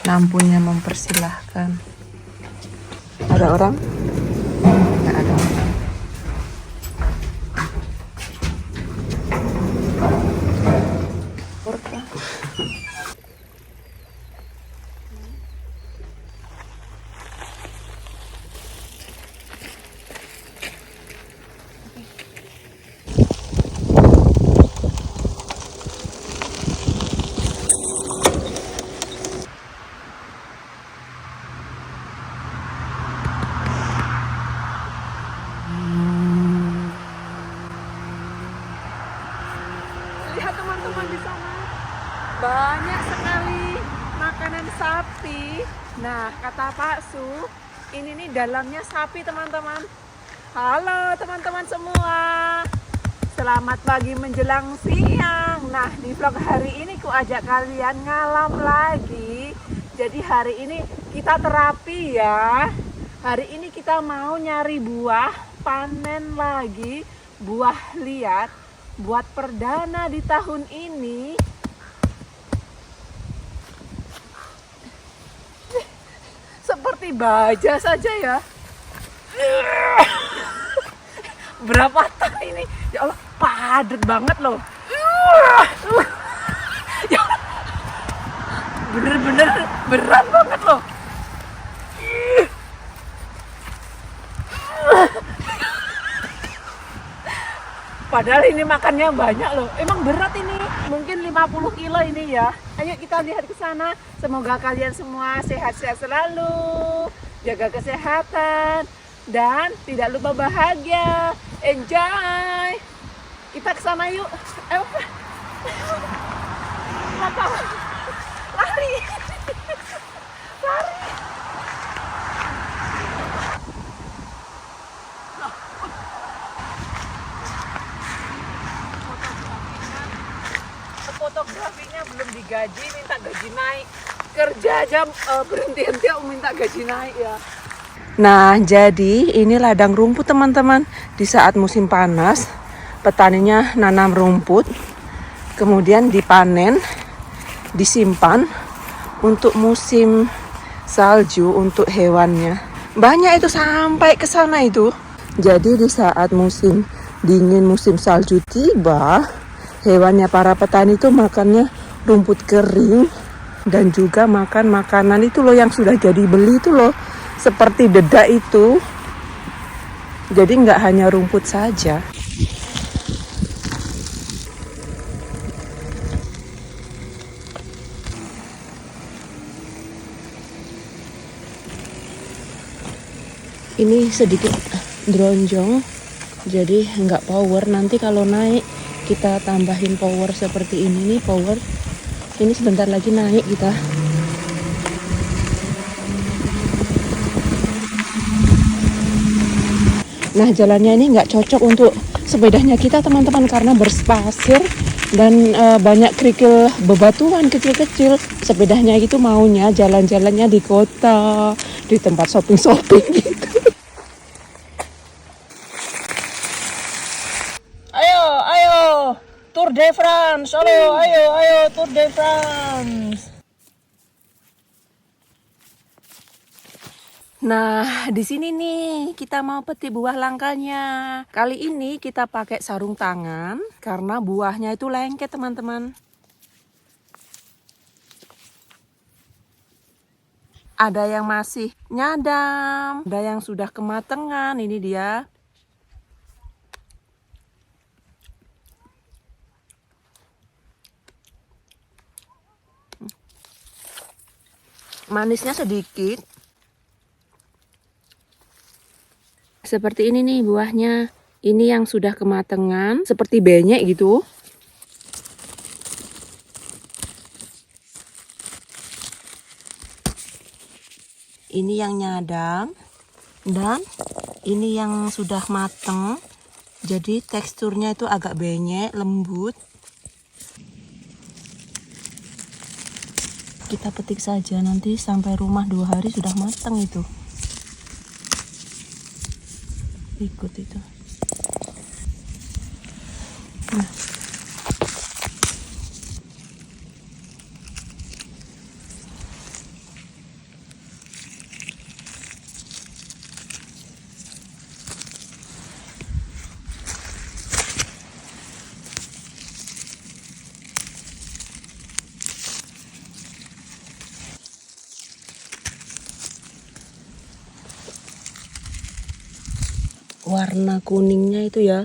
Lampunya mempersilahkan. Ada orang? Nggak ada orang. Lihat teman-teman di sana, banyak sekali makanan sapi. Nah, kata Pak Su, ini nih dalamnya sapi teman-teman. Halo teman-teman semua, selamat pagi menjelang siang. Nah, di vlog hari ini ku ajak kalian ngalam lagi. Jadi hari ini kita terapi ya. Hari ini kita mau nyari buah, panen lagi buah liat buat perdana di tahun ini. Seperti baja saja ya. Berapa ton ini? Ya Allah, padat banget loh. Ya Allah, bener-bener berat banget loh. Padahal ini makannya banyak loh. Emang berat ini. Mungkin 50 kilo ini ya. Ayo kita lihat ke sana. Semoga kalian semua sehat-sehat selalu. Jaga kesehatan. Dan tidak lupa bahagia. Enjoy. Kita ke sana yuk. Ayo. Lari. Lari. Fotografinya belum digaji, minta gaji naik. Kerja aja berhenti-henti minta gaji naik ya. Nah, jadi ini ladang rumput teman-teman. Di saat musim panas, petaninya nanam rumput, kemudian dipanen, disimpan untuk musim salju untuk hewannya. Banyak itu sampai ke sana itu. Jadi di saat musim dingin, musim salju tiba, hewannya para petani itu makannya rumput kering dan juga makan makanan itu loh yang sudah jadi beli itu loh, seperti dedak itu. Jadi nggak hanya rumput saja. Ini sedikit dronjong, jadi nggak power. Nanti kalau naik kita tambahin power seperti ini nih, power. Ini sebentar lagi naik kita. Nah, jalannya ini nggak cocok untuk sepedanya kita teman-teman karena berpasir dan banyak kerikil bebatuan kecil-kecil. Sepedanya itu maunya jalan-jalannya di kota, di tempat shopping-shopping gitu. Ayo, Tour de France, ayo, Tour de France. Nah, di sini nih kita mau petik buah langkanya. Kali ini kita pakai sarung tangan karena buahnya itu lengket, teman-teman. Ada yang masih nyadam, ada yang sudah kematangan. Ini dia. Manisnya sedikit. Seperti ini nih buahnya. Ini yang sudah kematangan, seperti benyek gitu. Ini yang nyadam. Dan ini yang sudah mateng. Jadi teksturnya itu agak benyek, lembut. Kita petik saja, nanti sampai rumah 2 hari sudah matang itu. Ikut itu. Nah. warna kuningnya itu ya.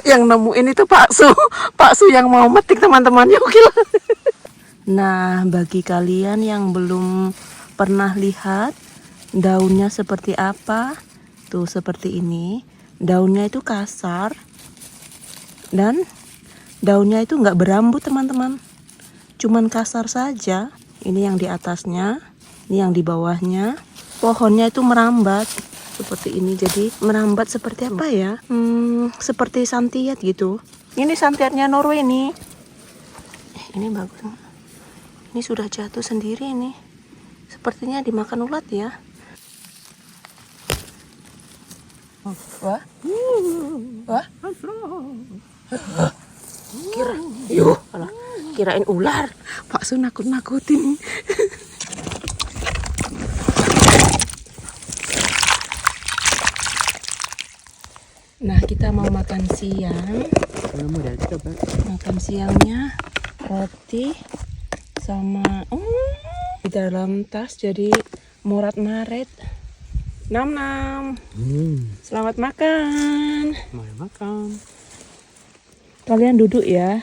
Yang nemuin itu Pak Su yang mau metik teman-teman. Yuk gila. Nah, bagi kalian yang belum pernah lihat daunnya seperti apa, tuh seperti ini. Daunnya itu kasar dan daunnya itu nggak berambut teman-teman, cuman kasar saja. Ini yang di atasnya, ini yang di bawahnya. Pohonnya itu merambat seperti ini, jadi merambat seperti apa ya, seperti santiat gitu. Ini santiatnya Norway nih. Ini bagus, ini sudah jatuh sendiri ini, sepertinya dimakan ulat ya. Wah, wah, kirain ular. Pak Su nakut-nakutin. Nah, kita mau makan siang. Makan siangnya roti sama di dalam tas, jadi morat-maret. Nam. Selamat makan. Selamat makan. Kalian duduk ya.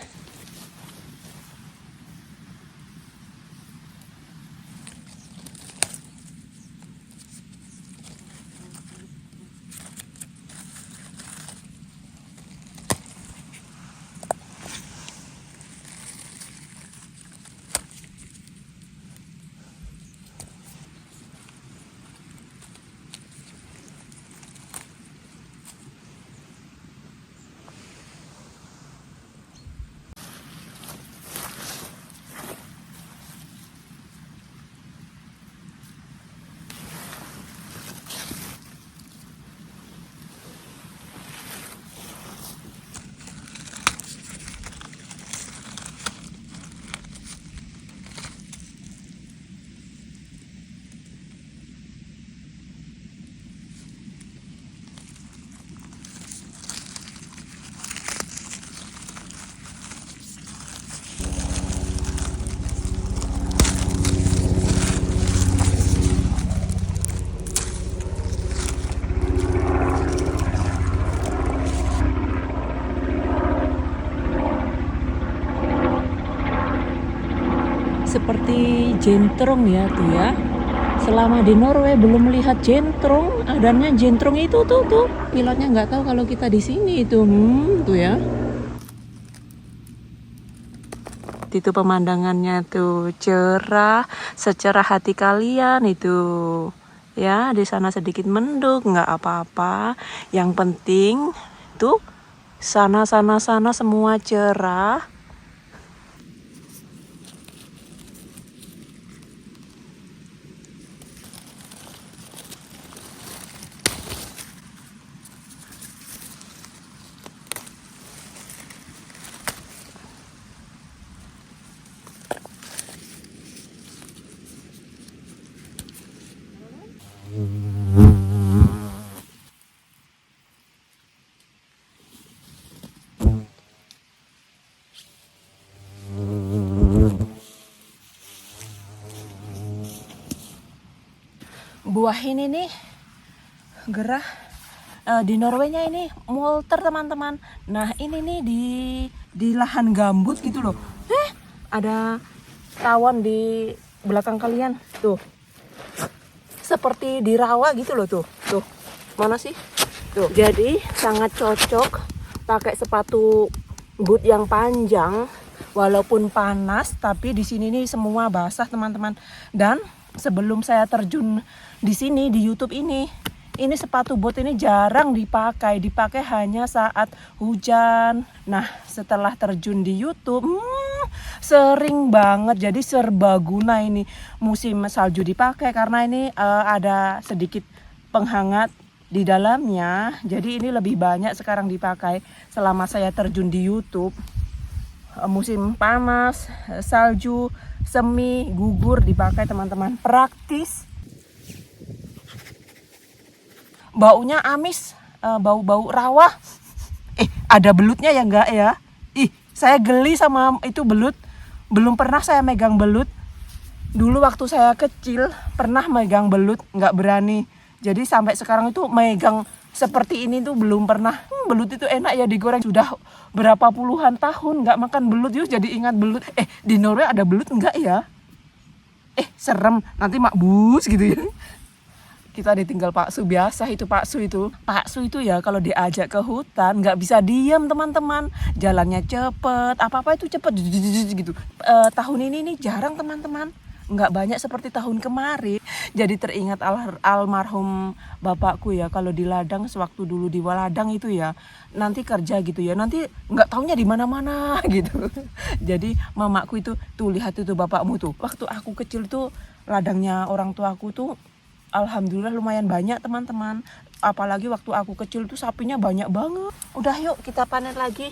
Seperti jentrong ya tuh ya. Selama di Norway belum melihat jentrong. Adanya jentrong itu tuh. Pilotnya nggak tahu kalau kita di sini itu. Tuh ya. Itu pemandangannya tuh cerah, secerah hati kalian itu. Ya, di sana sedikit mendung, nggak apa-apa. Yang penting tuh sana semua cerah. Buah ini nih gerah di Norwaynya ini molter teman-teman. Nah ini nih di lahan gambut gitu loh. Ada tawon di belakang kalian tuh, seperti di rawa gitu loh tuh. Mana sih tuh? Jadi sangat cocok pakai sepatu boot yang panjang Walaupun panas, tapi di sini nih semua basah teman-teman. Dan sebelum saya terjun di sini di YouTube ini sepatu bot ini jarang dipakai hanya saat hujan. Nah, setelah terjun di YouTube, sering banget, jadi serbaguna ini musim salju dipakai karena ini ada sedikit penghangat di dalamnya. Jadi ini lebih banyak sekarang dipakai selama saya terjun di YouTube. Musim panas, salju, semi, gugur dipakai teman-teman. Praktis. Baunya amis, bau-bau rawa. Ada belutnya ya enggak ya? Saya geli sama itu belut. Belum pernah saya megang belut. Dulu waktu saya kecil pernah megang belut, enggak berani. Jadi sampai sekarang itu megang seperti ini tuh belum pernah. Belut itu enak ya digoreng. Sudah berapa puluhan tahun nggak makan belut, yuk jadi ingat belut. Di Norway ada belut enggak ya? Serem, nanti makbus gitu ya. Kita ditinggal Pak Su, biasa itu Pak Su itu. Pak Su itu ya kalau diajak ke hutan nggak bisa diam teman-teman. Jalannya cepet, apa-apa itu cepet gitu. Tahun ini nih jarang teman-teman. Nggak banyak seperti tahun kemarin. Jadi teringat almarhum bapakku ya, kalau di ladang sewaktu dulu di ladang itu ya, nanti kerja gitu ya, nanti nggak taunya di mana-mana gitu. Jadi mamaku itu, tuh lihat itu bapakmu tuh, waktu aku kecil tuh ladangnya orang tuaku tuh alhamdulillah lumayan banyak teman-teman. Apalagi waktu aku kecil tuh sapinya banyak banget. Udah yuk kita panen lagi.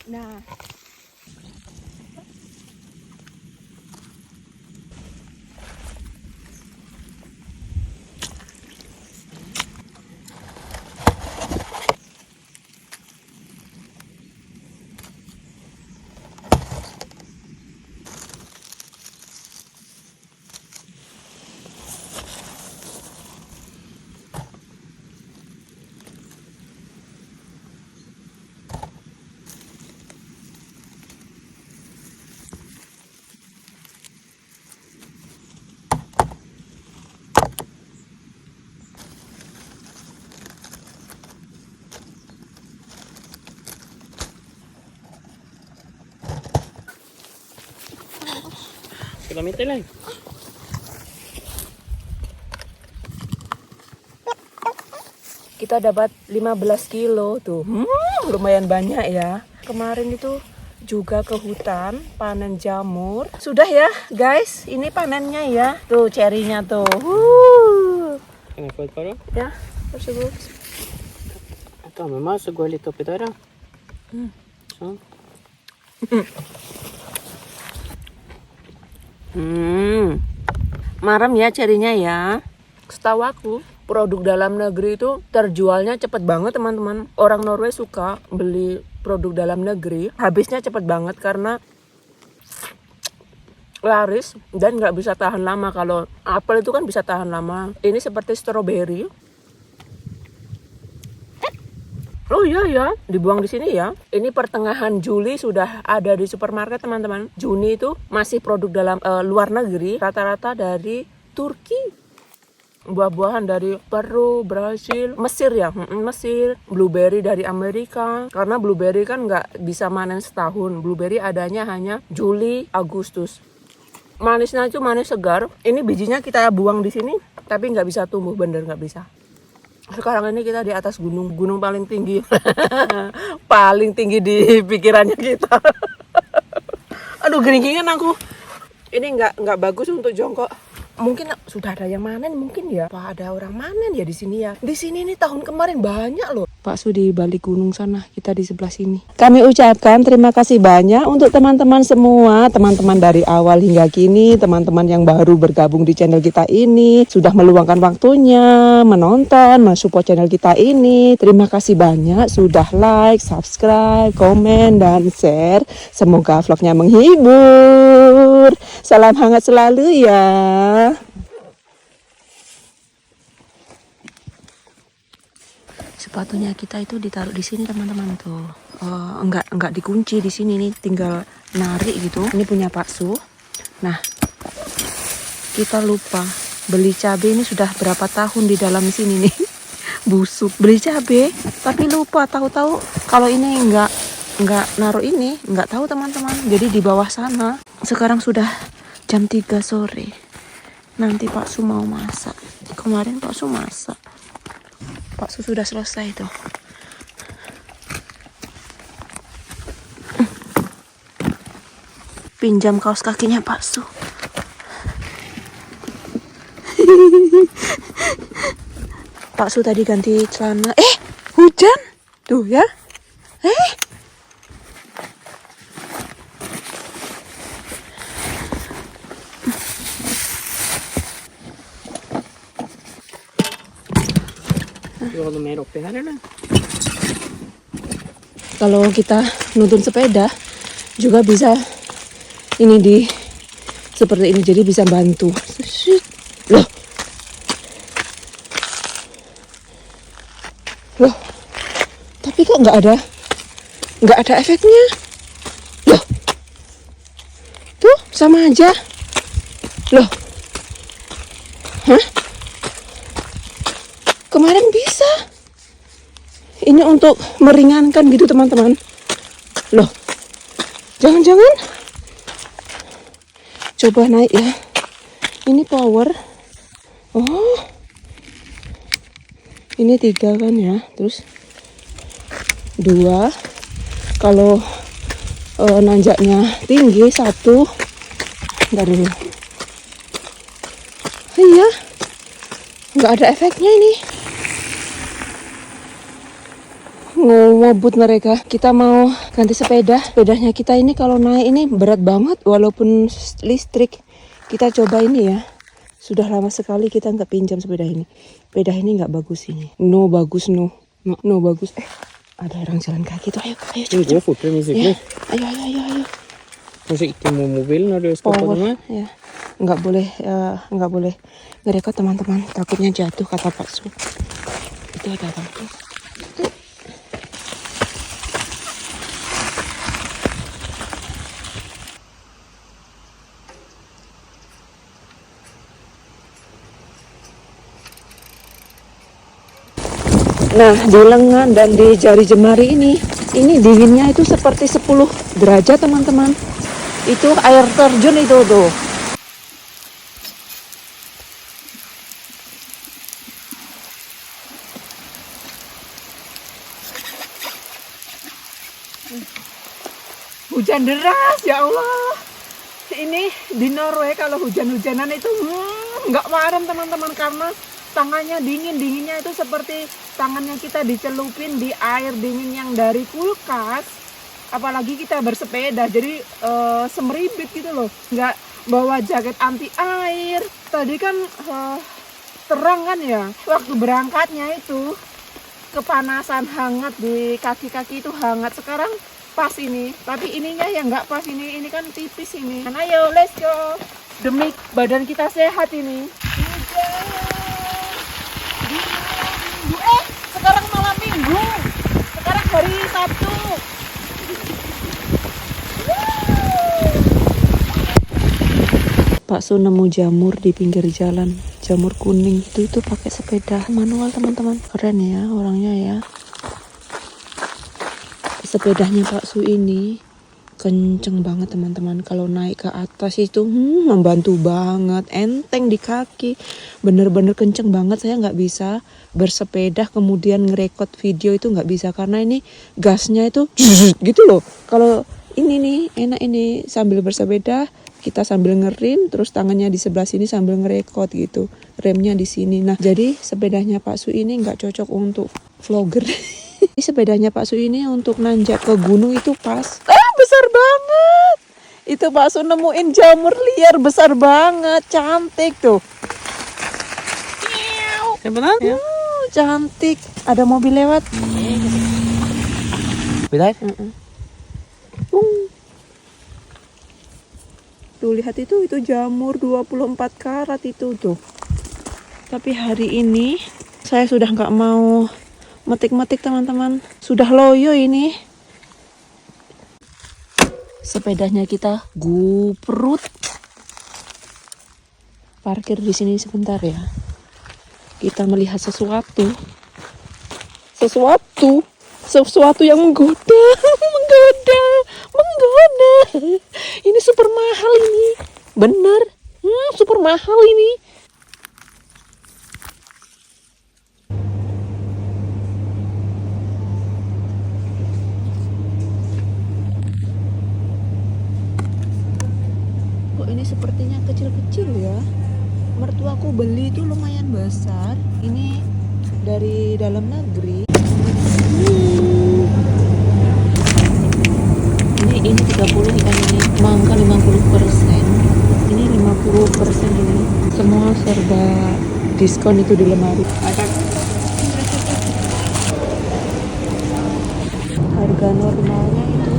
Nah, Gamitin lang. kita dapat 15 kilo tuh. Lumayan banyak ya. Kemarin itu juga ke hutan panen jamur. Sudah ya guys, ini panennya ya. Tuh cerinya tuh. Kan ikut para? Ya, tersebut. Ito, mama, sugwal ito pitara. So, Maram ya cerinya ya. Setahu aku produk dalam negeri itu terjualnya cepet banget teman-teman. Orang Norway suka beli produk dalam negeri. Habisnya cepet banget karena laris dan nggak bisa tahan lama. Kalau apel itu kan bisa tahan lama. Ini seperti stroberi. Oh iya ya, dibuang di sini ya. Ini pertengahan Juli sudah ada di supermarket teman-teman. Juni itu masih produk dalam luar negeri, rata-rata dari Turki. Buah-buahan dari Peru, Brasil, Mesir ya, Mesir. Blueberry dari Amerika. Karena blueberry kan nggak bisa manen setahun. Blueberry adanya hanya Juli, Agustus. Manisnya itu manis segar. Ini bijinya kita buang di sini, tapi nggak bisa tumbuh, bener nggak bisa. Sekarang ini kita di atas gunung paling tinggi. Paling tinggi di pikirannya kita. Aduh, geringingan aku. Ini nggak bagus untuk jongkok. Mungkin sudah ada yang manen mungkin ya. Apa ada orang manen ya di sini ya? Di sini nih tahun kemarin banyak loh. Pak Su di balik gunung sana, kita di sebelah sini. Kami ucapkan terima kasih banyak untuk teman-teman semua, teman-teman dari awal hingga kini, teman-teman yang baru bergabung di channel kita ini, sudah meluangkan waktunya menonton, mensupport channel kita ini. Terima kasih banyak sudah like, subscribe, komen, dan share. Semoga vlognya menghibur. Salam hangat selalu ya. Sepatunya kita itu ditaruh di sini teman-teman tuh. Enggak dikunci di sini nih, tinggal narik gitu. Ini punya Pak Su. Nah, kita lupa beli cabai ini sudah berapa tahun di dalam sini nih. busuk. Beli cabe tapi lupa, tahu-tahu kalau ini nggak naruh ini, nggak tahu teman-teman. Jadi di bawah sana. Sekarang sudah jam 3 sore. Nanti Pak Su mau masak. Kemarin Pak Su masak. Pak Su sudah selesai tuh. Pinjam kaos kakinya Pak Su. Pak Su tadi ganti celana. Hujan. Tuh ya. Du håller mer uppe här eller? Kalau kita nuntun sepeda juga bisa ini di seperti ini, jadi bisa bantu. Loh. Tapi kok nggak ada efeknya. Loh. Tuh sama aja. Loh. Hah? Kemarin bisa. Ini untuk meringankan gitu teman-teman. Loh. Jangan-jangan. Coba naik ya. Ini power. Oh. Ini 3 kan ya. Terus 2. Kalau nanjaknya tinggi 1. Bentar dulu. Iya. Nggak ada efeknya ini. Ngobut mereka. Kita mau ganti sepeda. Sepedanya kita ini kalau naik ini berat banget walaupun listrik. Kita coba ini ya. Sudah lama sekali kita nggak pinjam sepeda ini. Sepeda ini nggak bagus ini. No bagus no bagus. Ada orang jalan kaki tuh. Ayo Det går fortare med Ya. cyklar. Ayo. Kanske inte med mobil när du ska på Power. dem här. Ya. Nggak boleh ngerekod teman-teman. Takutnya jatuh kata Pak Su. Itu ada apa? Nah, di lengan dan di jari jemari ini dinginnya itu seperti 10 derajat teman-teman. Itu air terjun itu tuh. Hujan deras, ya Allah. Ini di Norway kalau hujan-hujanan itu nggak marem teman-teman, karena tangannya dinginnya itu seperti tangannya kita dicelupin di air dingin yang dari kulkas. Apalagi kita bersepeda, jadi semeribit gitu loh. Nggak bawa jaket anti air. Tadi kan terang kan ya, waktu berangkatnya itu kepanasan, hangat di kaki-kaki itu hangat. Sekarang pas ini, tapi ininya yang nggak pas ini kan tipis ini. Nah, ayo let's go, demi badan kita sehat ini. Sekarang malam minggu, sekarang hari Sabtu. Pak Su nemu jamur di pinggir jalan, jamur kuning itu pakai sepeda manual teman-teman. Keren ya orangnya ya. Sepedanya Pak Su ini kenceng banget teman-teman. Kalau naik ke atas itu membantu banget, enteng di kaki, bener-bener kenceng banget. Saya nggak bisa bersepeda kemudian ngerekod video, itu nggak bisa karena ini gasnya itu gitu loh. Kalau ini nih enak ini, sambil bersepeda kita sambil ngerem, terus tangannya di sebelah sini sambil ngerekod gitu, remnya di sini. Nah, jadi sepedanya Pak Su ini nggak cocok untuk vlogger. Sepedanya Pak Su ini untuk nanjak ke gunung itu pas. Besar banget. Itu Pak Su nemuin jamur liar besar banget, cantik tuh. Benar? Ya. Cantik. Ada mobil lewat. Benar? Tuh lihat itu jamur 24 karat itu tuh. Tapi hari ini saya sudah nggak mau metik-metik teman-teman. Sudah loyo ini. Sepedanya kita guprut. Parkir di sini sebentar ya. Kita melihat sesuatu. sesuatu yang menggoda, menggoda. Ini super mahal ini, bener, super mahal ini. Kok ini sepertinya kecil-kecil ya? Mertuaku beli itu lumayan besar. Ini dari dalam negeri. Ini 30 kan, ini mangga 50%. Ini 50% ini. Semua serba diskon itu di lemari. Harga normalnya itu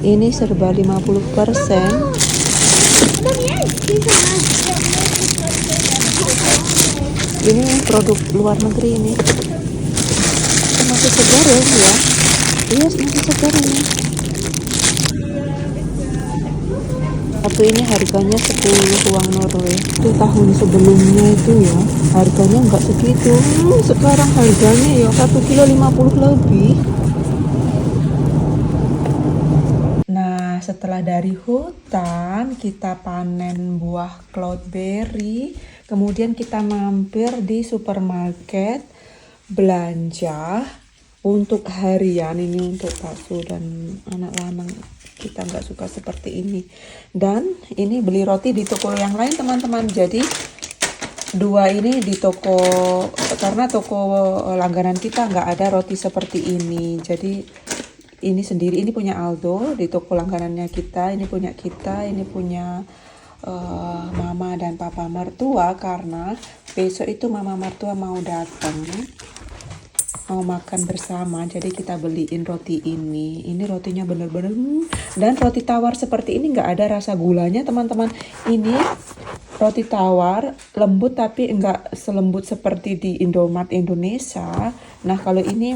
ini serba 50%. Ini produk luar negeri ini. Masih segar ya, ya. Iya, masih segar ini. Tapi ini harganya 10 uang Norway. Itu tahun sebelumnya itu ya, harganya nggak segitu. Sekarang harganya ya 1 kilo 50 lebih. Nah, setelah dari hutan, kita panen buah cloudberry. Kemudian kita mampir di supermarket belanja untuk harian. Ini untuk bakso dan anak lanang. Kita nggak suka seperti ini. Dan ini beli roti di toko yang lain, teman-teman. Jadi dua ini di toko, karena toko langganan kita nggak ada roti seperti ini. Jadi ini sendiri, ini punya Aldo di toko langganannya kita, ini punya kita, ini punya mama dan papa mertua, karena besok itu mama mertua mau datang, mau makan bersama. Jadi kita beliin roti ini. Ini rotinya bener-bener dan roti tawar seperti ini nggak ada rasa gulanya, teman-teman. Ini roti tawar lembut tapi nggak selembut seperti di Indomaret Indonesia. Nah, kalau ini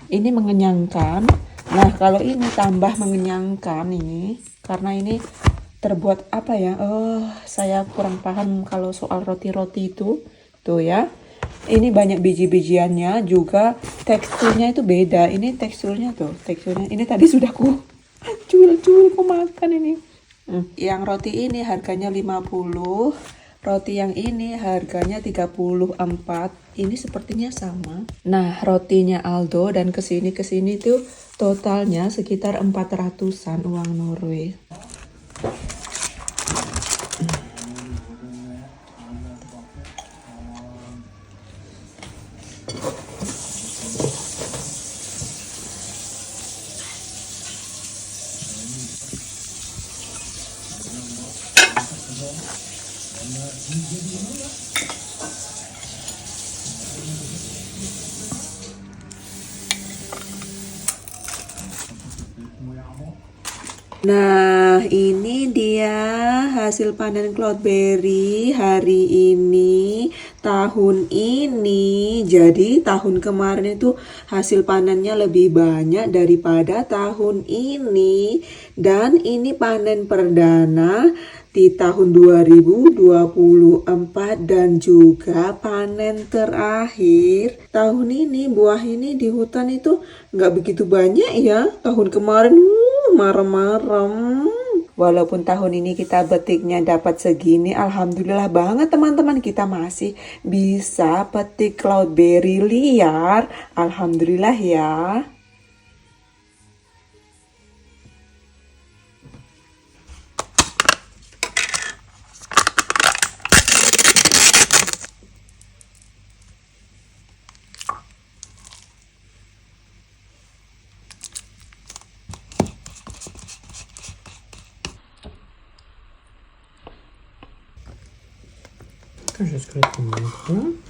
mengenyangkan. Nah, kalau ini tambah mengenyangkan ini, karena ini terbuat apa ya? Saya kurang paham kalau soal roti-roti itu. Tuh ya. Ini banyak biji-bijiannya, juga teksturnya itu beda. Ini teksturnya tuh, teksturnya. Ini tadi sudah cuil makan ini. Yang roti ini harganya 50. Roti yang ini harganya 34. Ini sepertinya sama. Nah, rotinya Aldo dan kesini tuh totalnya sekitar 400-an uang Norway. Nah, ini dia hasil panen cloudberry hari ini, tahun ini. Jadi tahun kemarin itu hasil panennya lebih banyak daripada tahun ini. Dan ini panen perdana di tahun 2024 dan juga panen terakhir. Tahun ini buah ini di hutan itu nggak begitu banyak ya. Tahun kemarin marem-marem. Walaupun tahun ini kita petiknya dapat segini, alhamdulillah banget teman-teman, kita masih bisa petik cloudberry liar. Alhamdulillah ya. Kanske skulle ta med den.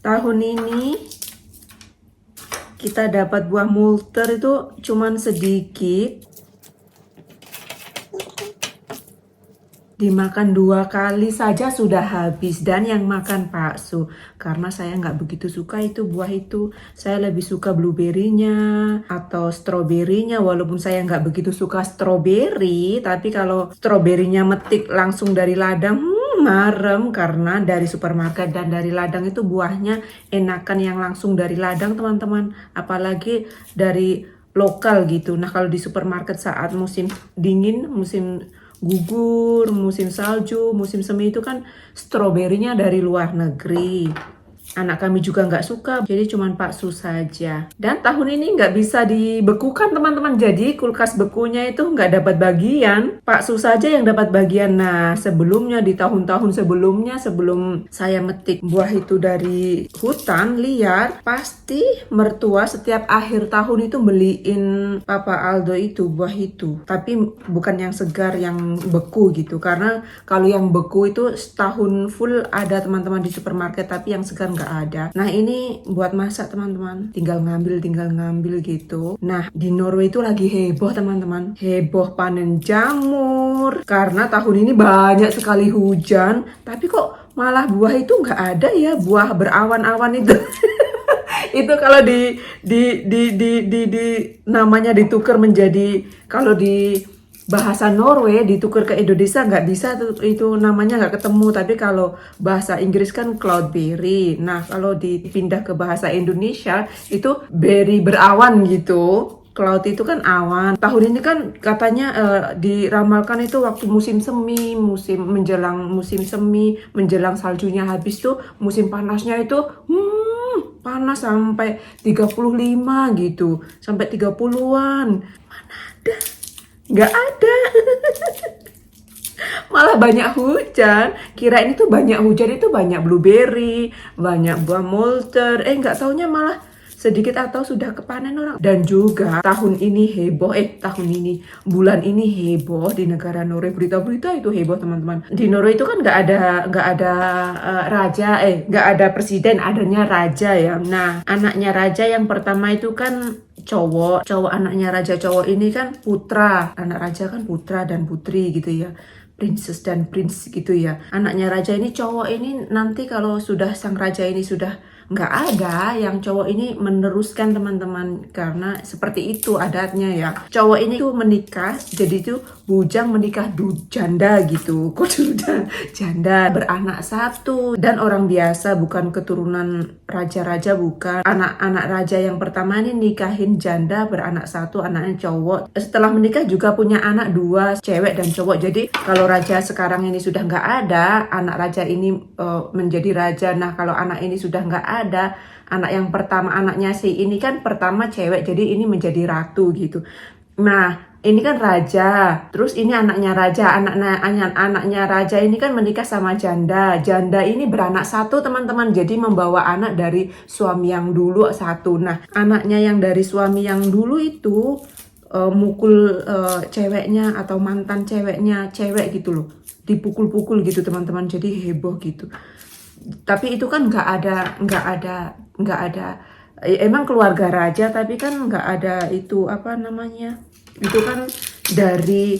Tahun ini kita dapat buah multer itu cuman sedikit. Dimakan 2 kali saja sudah habis dan yang makan bakso. Karena saya nggak begitu suka itu buah itu. Saya lebih suka blueberry-nya atau stroberinya. Walaupun saya nggak begitu suka stroberi, tapi kalau stroberinya metik langsung dari ladang, marem karena dari supermarket dan dari ladang itu buahnya enakan yang langsung dari ladang teman-teman. Apalagi dari lokal gitu. Nah kalau di supermarket saat musim dingin, musim gugur, musim salju, musim semi itu kan stroberinya dari luar negeri. Anak kami juga nggak suka, jadi cuma bakso saja. Dan tahun ini nggak bisa dibekukan teman-teman, jadi kulkas bekunya itu nggak dapat bagian. Bakso saja yang dapat bagian. Nah sebelumnya di tahun-tahun sebelumnya, sebelum saya metik buah itu dari hutan liar, pasti mertua setiap akhir tahun itu beliin Papa Aldo itu buah itu. Tapi bukan yang segar, yang beku gitu. Karena kalau yang beku itu setahun full ada teman-teman di supermarket, tapi yang segar nggak ada. Nah ini buat masak teman-teman, tinggal ngambil gitu. Nah di Norway itu lagi heboh teman-teman, heboh panen jamur karena tahun ini banyak sekali hujan, tapi kok malah buah itu nggak ada ya, buah berawan-awan itu. Itu kalau di namanya ditukar menjadi, kalau di bahasa Norway ditukar ke Indonesia nggak bisa tuh, itu namanya nggak ketemu. Tapi kalau bahasa Inggris kan cloudberry. Nah kalau dipindah ke bahasa Indonesia itu berry berawan gitu. Cloud itu kan awan. Tahun ini kan katanya diramalkan itu waktu musim semi, menjelang musim semi, menjelang saljunya habis tuh musim panasnya itu panas sampai 35 gitu, sampai 30-an. Mana ada? Nggak ada. Malah banyak hujan. Kirain itu banyak hujan itu banyak blueberry, banyak buah molter. Nggak taunya malah sedikit atau sudah kepanen orang. Dan juga tahun ini heboh, bulan ini heboh di negara Norway. Berita-berita itu heboh teman-teman. Di Norway itu kan nggak ada raja, nggak ada presiden, adanya raja ya. Nah anaknya raja yang pertama itu kan cowok anaknya raja cowok ini kan putra, anak raja kan putra dan putri gitu ya, princess dan prince gitu ya. Anaknya raja ini cowok ini nanti kalau sudah sang raja ini sudah nggak ada, yang cowok ini meneruskan teman-teman, karena seperti itu adatnya ya. Cowok ini tuh menikah, jadi tuh bujang menikah janda gitu. Kok janda beranak satu, dan orang biasa, bukan keturunan raja-raja, bukan. Anak raja yang pertama ini nikahin janda beranak satu, anaknya cowok. Setelah menikah juga punya anak 2, cewek dan cowok. Jadi kalau raja sekarang ini sudah nggak ada, anak raja ini menjadi raja. Nah kalau anak ini sudah nggak ada, anak yang pertama, anaknya si ini kan pertama cewek, jadi ini menjadi ratu gitu. Nah ini kan raja, terus ini anaknya raja, anaknya raja ini kan menikah sama janda ini beranak satu teman-teman, jadi membawa anak dari suami yang dulu satu. Nah anaknya yang dari suami yang dulu itu mukul ceweknya atau mantan ceweknya, cewek gitu loh, dipukul-pukul gitu teman-teman, jadi heboh gitu. Tapi itu kan nggak ada emang keluarga raja, tapi kan nggak ada itu apa namanya, itu kan dari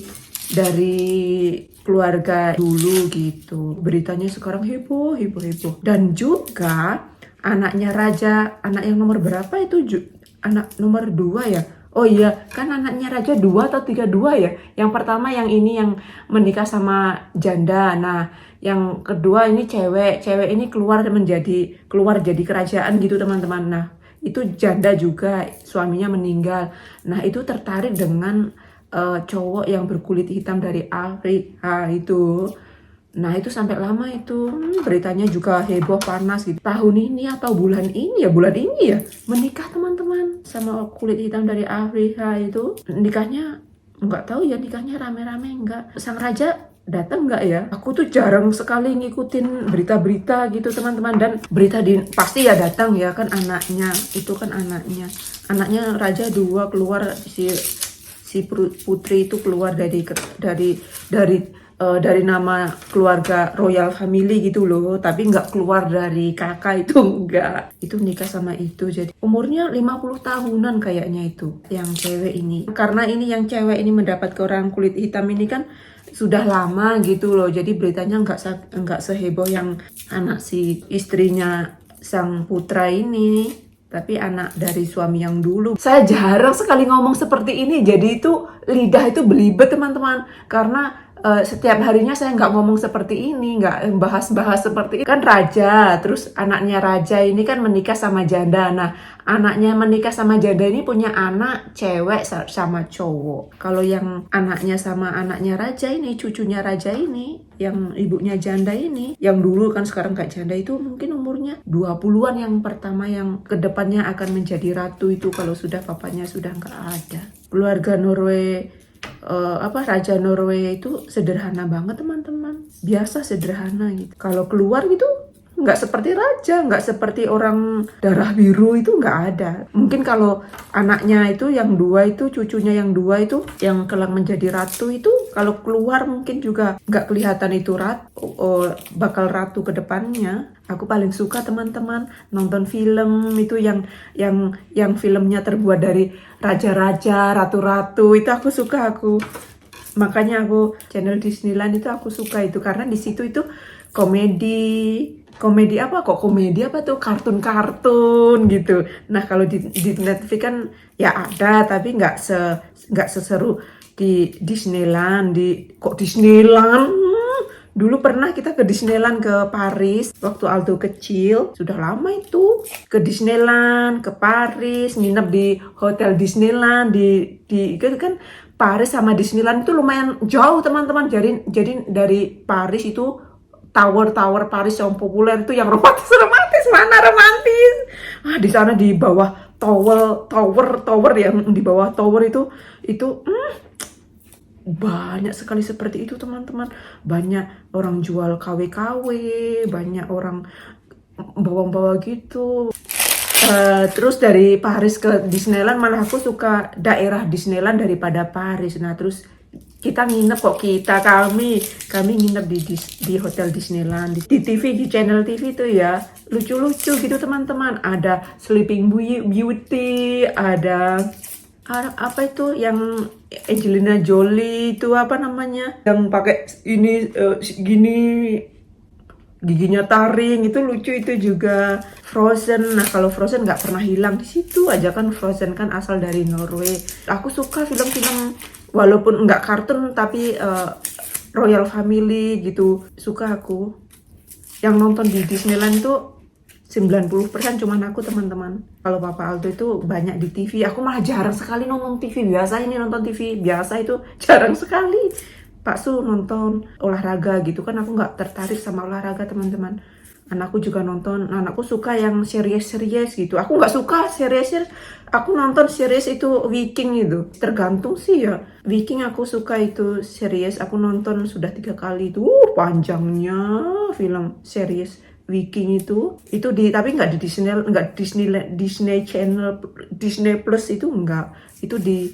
keluarga dulu gitu. Beritanya sekarang heboh. Dan juga anaknya raja, anak yang nomor berapa itu, anak nomor 2 ya. Oh iya, kan anaknya raja 2 atau 32 ya. Yang pertama yang ini yang menikah sama janda. Nah, yang kedua ini cewek ini keluar jadi kerajaan gitu teman-teman. Nah, itu janda juga, suaminya meninggal. Nah, itu tertarik dengan cowok yang berkulit hitam dari Afrika itu. Nah itu sampai lama itu beritanya juga heboh panas gitu. Tahun ini atau bulan ini ya menikah teman-teman sama kulit hitam dari Afrika itu. Nikahnya nggak tahu ya, nikahnya rame-rame enggak. Sang raja datang nggak ya? Aku tuh jarang sekali ngikutin berita-berita gitu teman-teman. Dan berita pasti ya datang ya, kan anaknya raja 2 keluar, si putri itu keluar dari dari nama keluarga royal family gitu loh, tapi nggak keluar dari kakak itu enggak. Itu nikah sama itu, jadi umurnya 50 tahunan kayaknya itu yang cewek ini. Karena ini yang cewek ini mendapat ke orang kulit hitam ini kan sudah lama gitu loh, jadi beritanya nggak seheboh yang anak si istrinya sang putra ini, tapi anak dari suami yang dulu. Saya jarang sekali ngomong seperti ini, jadi itu lidah itu belibet teman-teman, karena setiap harinya saya nggak ngomong seperti ini, nggak bahas-bahas seperti ini. Kan raja, terus anaknya raja ini kan menikah sama janda. Nah, anaknya menikah sama janda ini punya anak cewek sama cowok. Kalau yang anaknya sama anaknya raja ini, cucunya raja ini, yang ibunya janda ini, yang dulu kan sekarang gak janda itu mungkin umurnya 20-an, yang pertama yang kedepannya akan menjadi ratu itu kalau sudah papanya sudah nggak ada. Keluarga Norway, Raja Norway itu sederhana banget teman-teman, biasa sederhana gitu. Kalau keluar gitu nggak seperti raja, nggak seperti orang darah biru, itu nggak ada. Mungkin kalau anaknya itu yang dua itu, cucunya yang dua itu yang kelak menjadi ratu itu, kalau keluar mungkin juga nggak kelihatan itu bakal ratu ke depannya. Aku paling suka teman-teman nonton film itu yang filmnya terbuat dari raja-raja, ratu-ratu, itu aku suka. Makanya aku channel Disneyland itu aku suka itu, karena di situ itu komedi kartun-kartun gitu. Nah kalau di Net TV kan ya ada, tapi nggak seseru di Disneyland. Kok Disneyland? Dulu pernah kita ke Disneyland ke Paris waktu Aldo kecil, sudah lama itu. Ke Disneyland, ke Paris, nginep di hotel Disneyland itu kan. Paris sama Disneyland itu lumayan jauh teman-teman. Jadi dari Paris itu tower Paris yang populer itu yang romantis, mana romantis. Di sana di bawah tower yang di bawah tower itu banyak sekali seperti itu teman-teman. Banyak orang jual KW-KW, banyak orang bawa-bawa gitu. Terus dari Paris ke Disneyland, malah aku suka daerah Disneyland daripada Paris. Nah terus kami nginep di hotel Disneyland, di TV, di channel TV itu ya, lucu-lucu gitu teman-teman. Ada Sleeping Beauty, ada apa itu yang Angelina Jolie itu apa namanya, yang pakai ini gini giginya taring, itu lucu itu juga. Frozen, nah kalau Frozen nggak pernah hilang di situ aja kan. Frozen kan asal dari Norway. Aku suka film-film walaupun nggak kartun tapi royal family gitu, suka aku. Yang nonton di Disneyland itu 90% cuman aku teman-teman. Kalau Papa Aldo itu banyak di TV, aku malah jarang sekali nonton TV. Biasa ini nonton TV biasa itu jarang sekali. Pak Su nonton olahraga gitu kan, aku nggak tertarik sama olahraga teman-teman. Anakku juga nonton, anakku suka yang series gitu. Aku nggak suka series, aku nonton series itu Viking itu. Tergantung sih ya. Viking aku suka itu series, aku nonton sudah 3 kali itu. Panjangnya film series Viking itu tapi nggak di Disney Channel, Disney Plus itu enggak. Itu di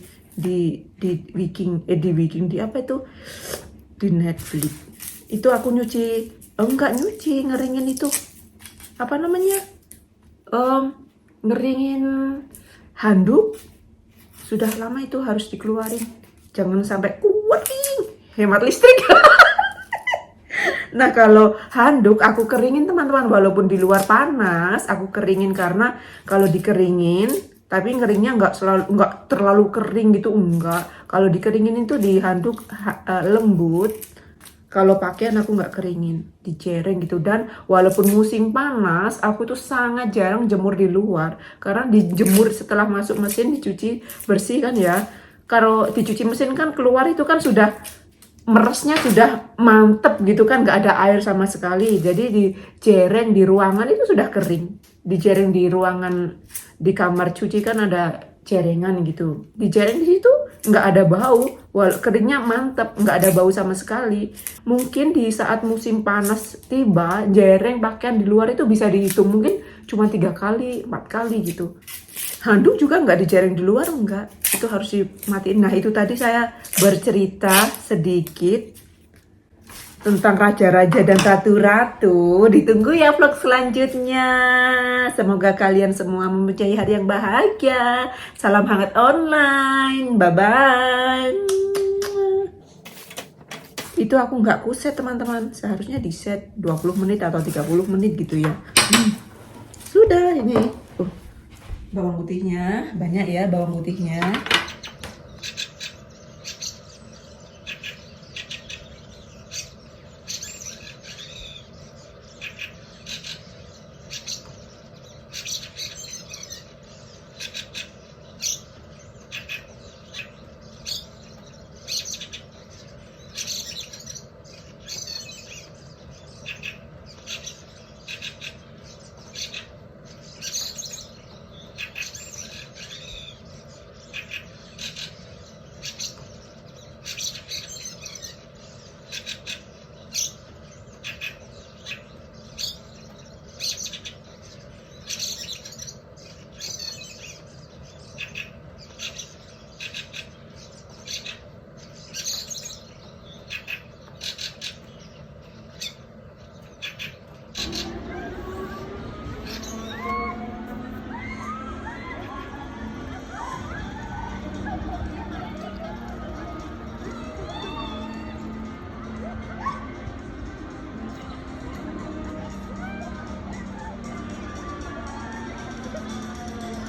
Viking, di apa itu? Di Netflix. Itu aku ngeringin itu. Apa namanya? Ngeringin handuk. Sudah lama itu harus dikeluarin. Jangan sampai kuat hemat listrik. Nah kalau handuk aku keringin teman-teman, walaupun di luar panas aku keringin, karena kalau dikeringin tapi ngeringnya nggak terlalu kering gitu, enggak. Kalau dikeringin itu di handuk lembut. Kalau pakaian aku nggak keringin, dijereng gitu. Dan walaupun musim panas, aku tuh sangat jarang jemur di luar, karena dijemur setelah masuk mesin dicuci bersih kan ya. Kalau dicuci mesin kan keluar itu kan sudah meresnya sudah mantep gitu kan, nggak ada air sama sekali. Jadi dijereng di ruangan itu sudah kering. Dijereng di ruangan, di kamar cuci kan ada jerengan gitu. Dijereng di situ nggak ada bau, keringnya mantep, nggak ada bau sama sekali. Mungkin di saat musim panas tiba, jereng pakaian di luar itu bisa dihitung mungkin cuma 3 kali, 4 kali gitu. Handuk juga nggak dijereng di luar, enggak. Itu harus dimatiin. Nah itu tadi saya bercerita sedikit tentang raja-raja dan ratu-ratu. Ditunggu ya vlog selanjutnya. Semoga kalian semua mempunyai hari yang bahagia. Salam hangat online. Bye-bye. Itu aku nggak kuset teman-teman. Seharusnya di set 20 menit atau 30 menit gitu ya. Sudah ini. Bawang putihnya. Banyak ya bawang putihnya.